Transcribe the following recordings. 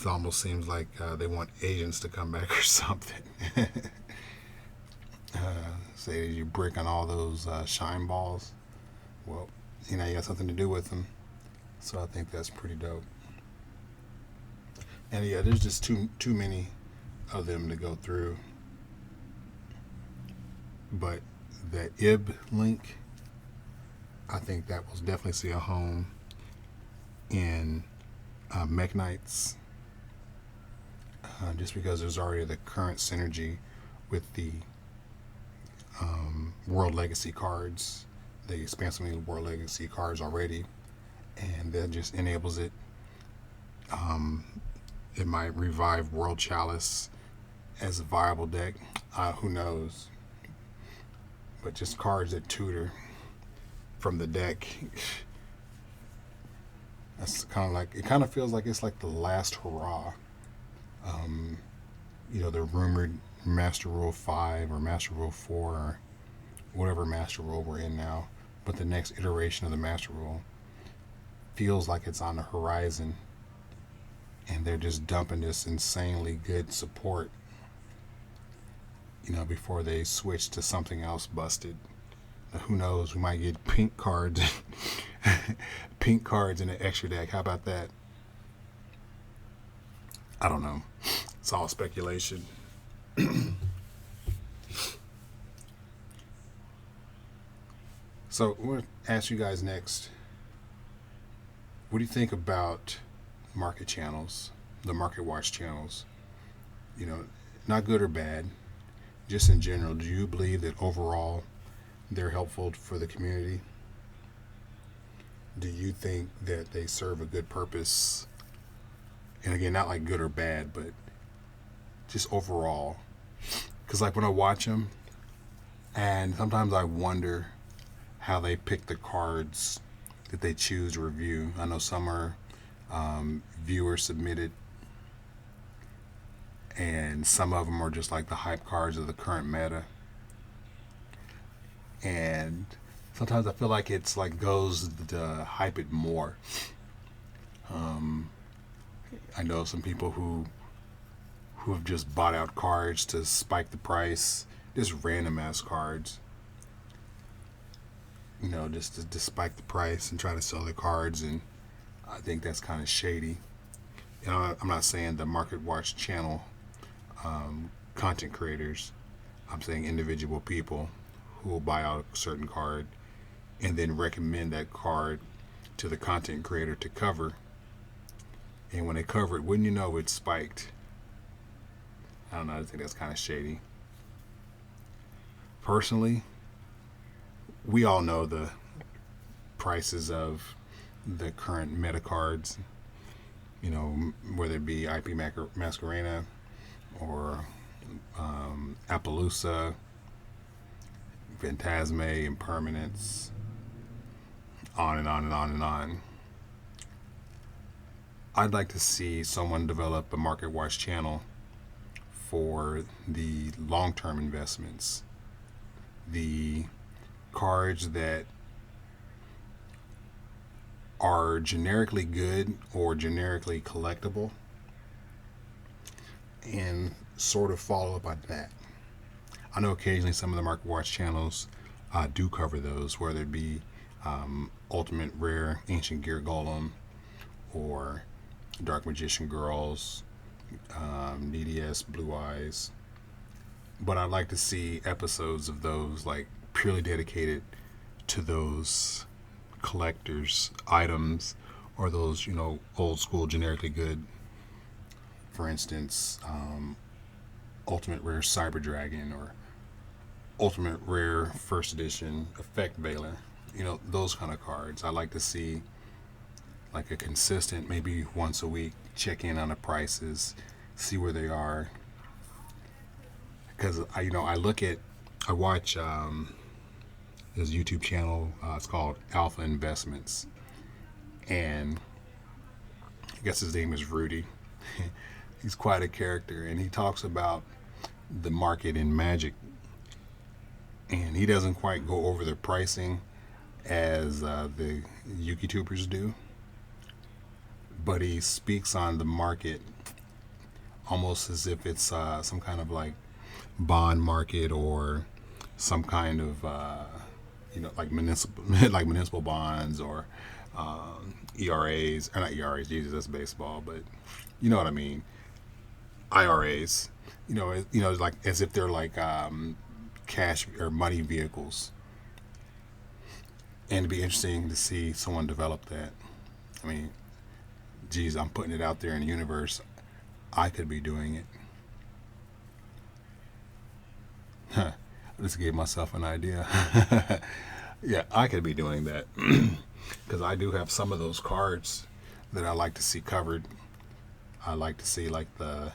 It almost seems like they want agents to come back or something. Say you brick on all those shine balls. Well, you know, you got something to do with them. So I think that's pretty dope. And yeah, there's just too many of them to go through. But that IB link, I think that will definitely see a home in Mech Knights, just because there's already the current synergy with the World Legacy cards, the expansively World Legacy cards already, and that just enables it. It might revive World Chalice as a viable deck. Who knows? But just cards that tutor from the deck. That's kind of like, it kind of feels like it's like the last hurrah. You know, the rumored Master Rule 5 or Master Rule 4 or whatever Master Rule we're in now. But the next iteration of the Master Rule feels like it's on the horizon. And they're just dumping this insanely good support, you know, before they switch to something else busted. Now, who knows? We might get pink cards, pink cards in an extra deck. How about that? I don't know. It's all speculation. So I'm going to ask you guys next. What do you think about market channels, the market watch channels? You know, not good or bad, just in general. Do you believe that overall they're helpful for the community? Do you think that they serve a good purpose? And again, not like good or bad, but just overall. Because like when I watch them, and sometimes I wonder how they pick the cards that they choose to review. I know some are viewer submitted, and some of them are just like the hype cards of the current meta. And sometimes I feel like it's like goes to hype it more. I know some people who have just bought out cards to spike the price, just random ass cards, you know, just to spike the price and try to sell their cards. And I think that's kind of shady. You know, I'm not saying the Market Watch channel content creators. I'm saying individual people who will buy out a certain card and then recommend that card to the content creator to cover. And when they cover it, wouldn't you know, it's spiked. I don't know, I think that's kind of shady. Personally, we all know the prices of the current meta cards, you know, whether it be IP Masquerena or Appaloosa, Phantasme, Impermanence, on and on and on and on. I'd like to see someone develop a Market Watch channel for the long-term investments, the cards that are generically good or generically collectible, and sort of follow up on that. I know occasionally some of the Market Watch channels do cover those, whether it be Ultimate Rare Ancient Gear Golem or Dark Magician Girls, DDS Blue Eyes. But I'd like to see episodes of those like purely dedicated to those collectors items, or those, you know, old school generically good. For instance, Ultimate Rare Cyber Dragon or Ultimate Rare First Edition Effect Veiler. You know, those kind of cards. I like to see like a consistent, maybe once a week, check in on the prices, see where they are. Because I watch this YouTube channel. It's called Alpha Investments, and I guess his name is Rudy. He's quite a character, and he talks about the market in Magic, and he doesn't quite go over the pricing as the YouTubers do, but he speaks on the market almost as if it's some kind of like bond market or some kind of like municipal like municipal bonds or ERAs or not ERAs. Jesus, that's baseball, but you know what I mean. IRAs. Like as if they're like cash or money vehicles. And it'd be interesting to see someone develop that. I mean, geez, I'm putting it out there in the universe. I could be doing it. Huh. I just gave myself an idea. Yeah, I could be doing that. Because I do have some of those cards that I like to see covered. I like to see like the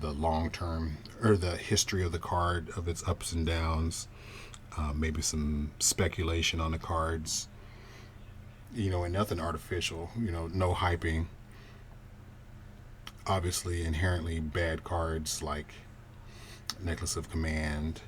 long term or the history of the card, of its ups and downs. Maybe some speculation on the cards. And nothing artificial. No hyping. Obviously, inherently bad cards like Necklace of Command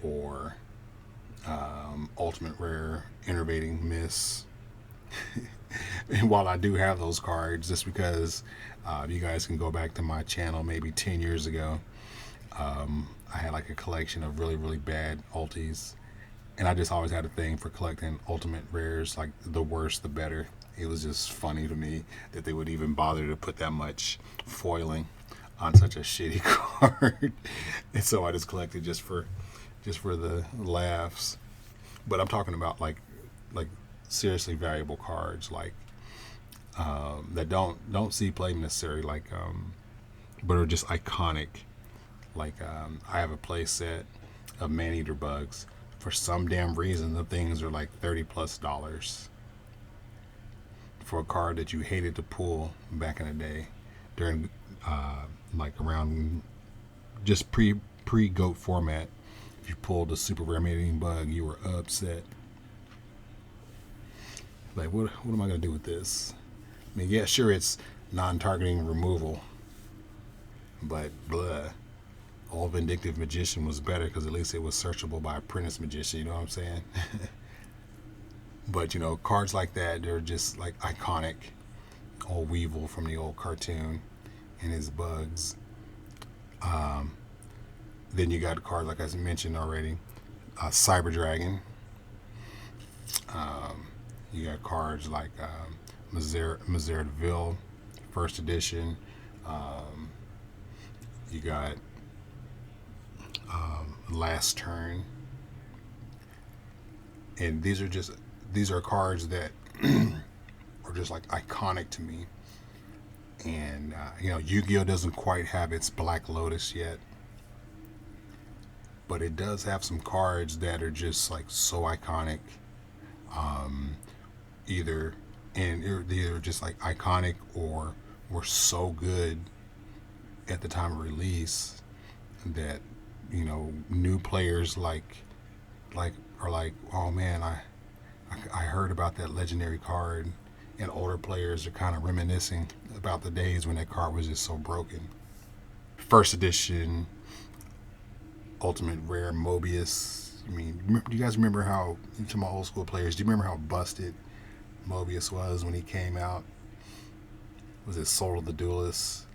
or Ultimate Rare Innervating Miss. And while I do have those cards, just because you guys can go back to my channel maybe 10 years ago, I had like a collection of really, really bad ulties. And I just always had a thing for collecting ultimate rares, like the worse the better. It was just funny to me that they would even bother to put that much foiling on such a shitty card. And so I just collected just for the laughs. But I'm talking about like seriously valuable cards, like that don't see play necessarily, like but are just iconic. Like I have a play set of man-eater bugs. For some damn reason, the things are like $30+ for a card that you hated to pull back in the day, during like around just pre GOAT format. If you pulled a super rare man-eating bug, you were upset. Like, what am I gonna do with this? I mean, yeah, sure, it's non-targeting removal, but blah. Old Vindictive Magician was better because at least it was searchable by Apprentice Magician, you know what I'm saying? But, cards like that, they're just like iconic. Old Weevil from the old cartoon and his bugs. Then you got cards like I mentioned already, Cyber Dragon. You got cards like Misère de Ville, first edition. You got Last Turn, and these are cards that are just like iconic to me. And Yu-Gi-Oh doesn't quite have its Black Lotus yet, but it does have some cards that are just like so iconic. Either just like iconic or were so good at the time of release that new players are like, oh man, I heard about that legendary card, and older players are kind of reminiscing about the days when that card was just so broken. First edition Ultimate Rare Mobius. I mean, do you guys remember how, to my old school players, do you remember how busted Mobius was when he came out? Was it Soul of the Duelist?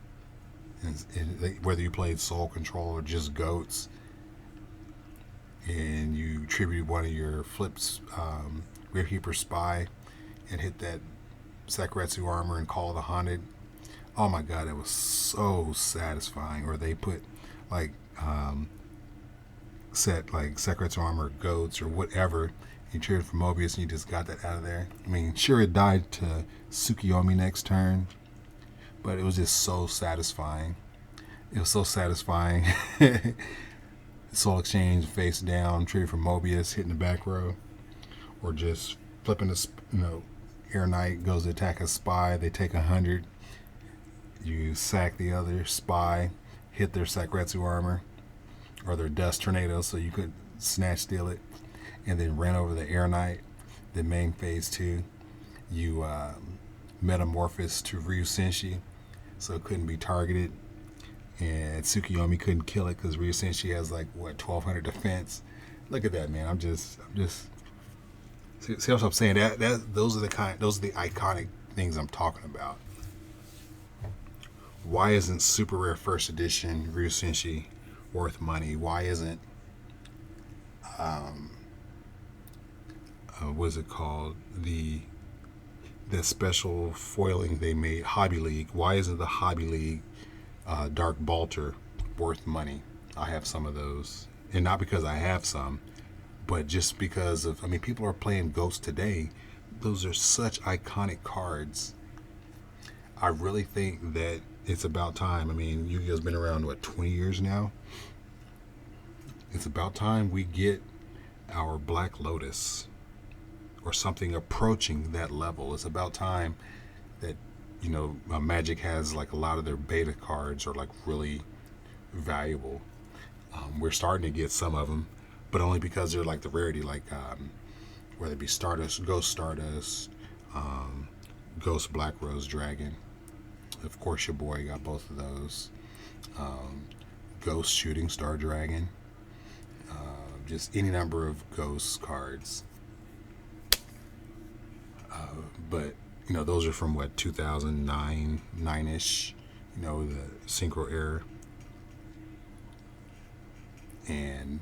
And whether you played Soul Control or just Goats, and you tributed one of your flips, Rear Keeper Spy, and hit that Sakuretsu armor and Call of the Haunted. Oh my god, it was so satisfying. Or they put like set like Sakuretsu armor, Goats, or whatever. You traded for Mobius and you just got that out of there. I mean, sure, it died to Tsukiyomi next turn, but it was just so satisfying. It was so satisfying. Soul Exchange face down, traded for Mobius, hitting the back row, or just flipping the Air Knight goes to attack a spy. They take 100. You sack the other spy, hit their Sakuretsu armor or their Dust Tornado, so you could snatch steal it, and then ran over the Air Knight. Then main phase 2, you metamorphosed to Ryu Senshi, so it couldn't be targeted, and Tsukiyomi couldn't kill it because Ryu Senshi has like 1,200 defense. Look at that, man. I'm just see what I'm saying? Those are the iconic things I'm talking about. Why isn't super rare first edition Ryusenshi worth money? Why isn't what is it called, the special foiling they made, Hobby League? Why isn't the Hobby League Dark Balter worth money? I have some of those, and not because I have some, but just because of, I mean, people are playing Ghost today. Those are such iconic cards. I really think that it's about time. I mean, Yu-Gi-Oh's been around, what, 20 years now? It's about time we get our Black Lotus or something approaching that level. It's about time that, you know, Magic has like a lot of their beta cards are like really valuable. We're starting to get some of them, but only because they're like the rarity, like whether it be Stardust, Ghost Black Rose Dragon. Of course, your boy got both of those. Ghost Shooting Star Dragon. Just any number of Ghost cards. But, you know, those are from what, 2009, 9-ish, you know, the Synchro era. And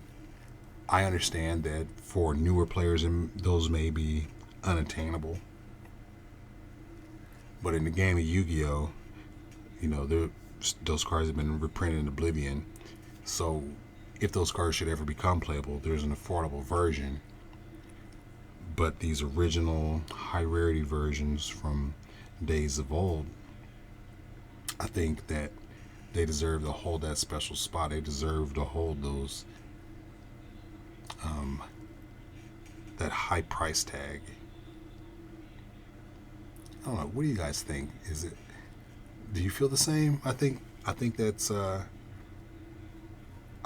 I understand that for newer players, those may be unattainable. But in the game of Yu-Gi-Oh, you know, those cards have been reprinted in oblivion. So if those cards should ever become playable, there's an affordable version. But these original high rarity versions from days of old, I think that they deserve to hold that special spot. They deserve to hold those that high price tag. I don't know. What do you guys think? Do you feel the same? I think that's I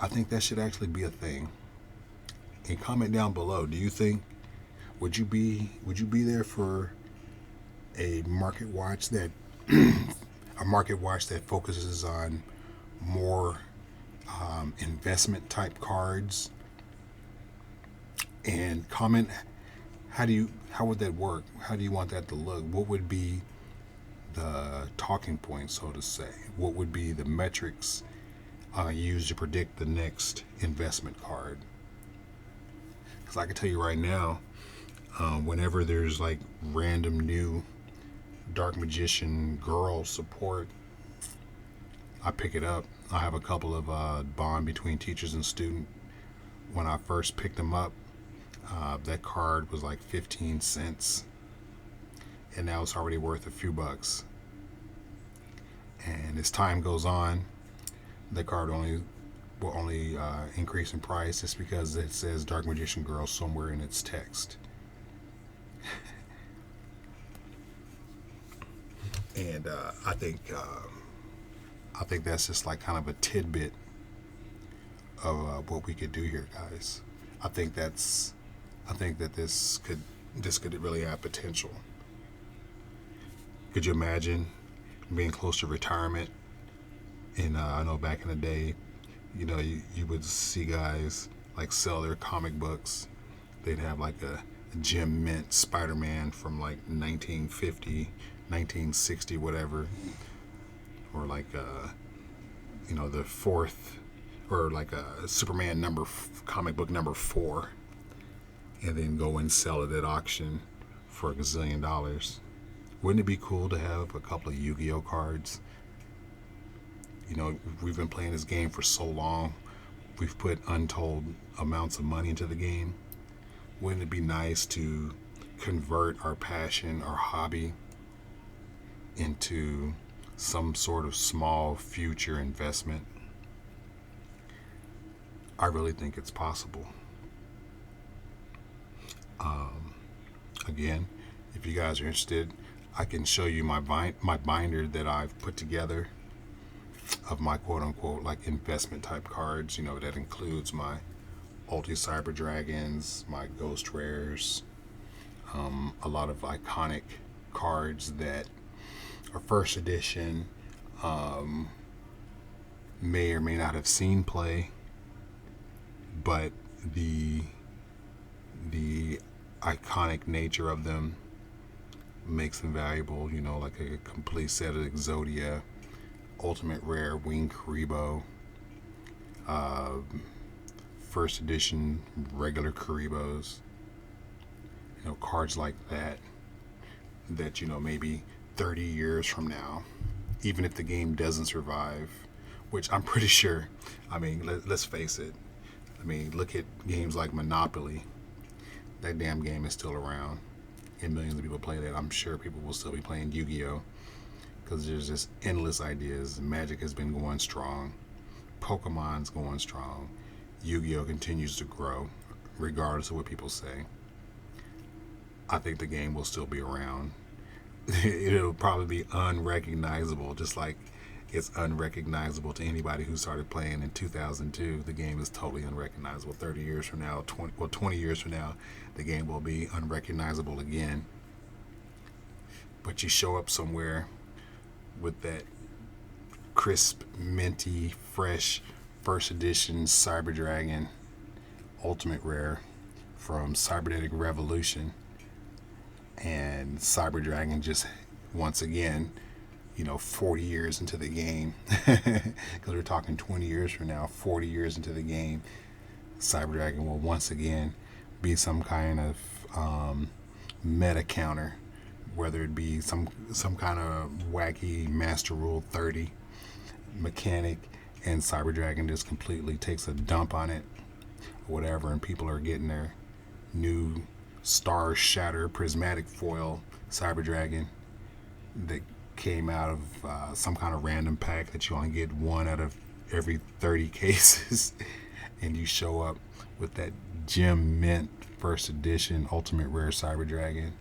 think that should actually be a thing. And comment down below. Do you think would you be there for a market watch that focuses on more investment type cards? And comment, how would that work? How do you want that to look? What would be the talking point, so to say? What would be the metrics used to predict the next investment card? Because I can tell you right now, whenever there's like random new Dark Magician Girl support, I pick it up. I have a couple of bond between teachers and student. When I first picked them up, that card was like 15 cents, and now it's already worth a few bucks. And as time goes on, the card will only increase in price just because it says Dark Magician Girl somewhere in its text. And I think that's just like kind of a tidbit of what we could do here, guys. I think that this could really have potential. Could you imagine being close to retirement? And I know back in the day, you know, you would see guys like sell their comic books. They'd have like a Jim Mint Spider-Man from like 1950, 1960, whatever, or like you know, the fourth, or like a Superman comic book number 4, and then go and sell it at auction for $1 gazillion. Wouldn't it be cool to have a couple of Yu-Gi-Oh cards? You know, we've been playing this game for so long. We've put untold amounts of money into the game. Wouldn't it be nice to convert our passion, our hobby, into some sort of small future investment? I really think it's possible. Again, if you guys are interested, I can show you my binder that I've put together of my quote-unquote like investment type cards. You know, that includes my Ulti Cyber Dragons, my Ghost Rares, a lot of iconic cards that are first edition, may or may not have seen play, but the iconic nature of them makes them valuable. You know, like a complete set of Exodia, Ultimate Rare Wing Karibo, first edition regular Karibos, cards like that maybe 30 years from now, even if the game doesn't survive, which I'm pretty sure, let's face it, look at games like Monopoly. That damn game is still around, and millions of people play that. I'm sure people will still be playing Yu-Gi-Oh! Because there's just endless ideas. Magic has been going strong. Pokemon's going strong. Yu-Gi-Oh! Continues to grow, regardless of what people say. I think the game will still be around. It'll probably be unrecognizable, just like it's unrecognizable to anybody who started playing in 2002. The game is totally unrecognizable. 30 years from now, 20 years from now, the game will be unrecognizable again. But you show up somewhere with that crisp, minty, fresh, first edition Cyber Dragon Ultimate Rare from Cybernetic Revolution, and Cyber Dragon just once again 40 years into the game, because we're talking 20 years from now, 40 years into the game, Cyber Dragon will once again be some kind of meta counter, whether it be some kind of wacky Master Rule 30 mechanic, and Cyber Dragon just completely takes a dump on it, or whatever, and people are getting their new Star Shatter prismatic foil Cyber Dragon that came out of some kind of random pack that you only get one out of every 30 cases, and you show up with that gem mint first edition Ultimate Rare Cyber Dragon.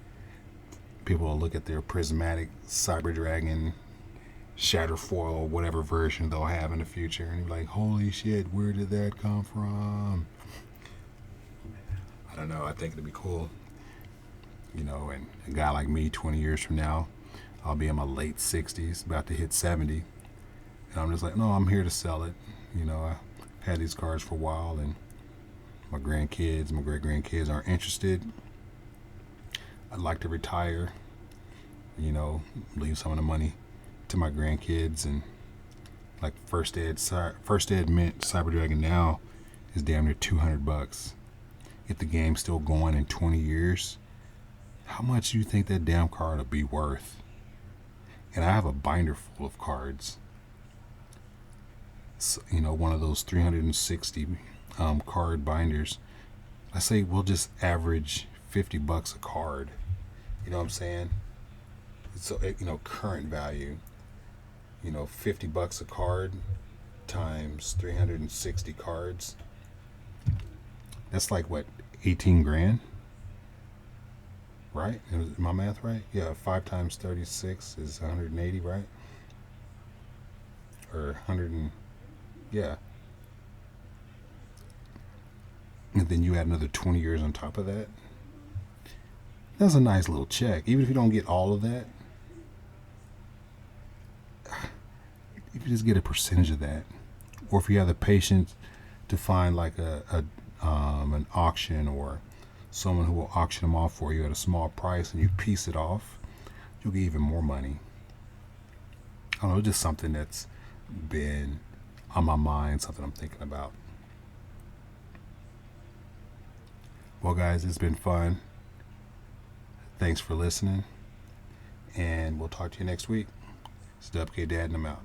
People will look at their prismatic Cyber Dragon Shatter foil, whatever version they'll have in the future, and be like, holy shit, where did that come from? I don't know, I think it'd be cool. And a guy like me 20 years from now, I'll be in my late 60s, about to hit 70, and I'm just like, no, I'm here to sell it. I've had these cards for a while, and my grandkids, my great-grandkids aren't interested. I'd like to retire, leave some of the money to my grandkids, and like first ed mint Cyber Dragon now is damn near $200. If the game's still going in 20 years, how much do you think that damn card will be worth? And I have a binder full of cards. So, one of those 360 card binders. I say we'll just average $50 a card. You know what I'm saying? So, current value, $50 a card times 360 cards. That's like what, 18 grand? Right? Is my math right? Yeah, 5 times 36 is 180, right? Or 100 and, yeah. And then you add another 20 years on top of that. That's a nice little check. Even if you don't get all of that, if you just get a percentage of that, or if you have the patience to find like an auction, or someone who will auction them off for you at a small price, and you piece it off, you'll get even more money. I don't know, just something that's been on my mind, something I'm thinking about. Well, guys, it's been fun. Thanks for listening, and we'll talk to you next week. It's Dubk Dad, and I'm out.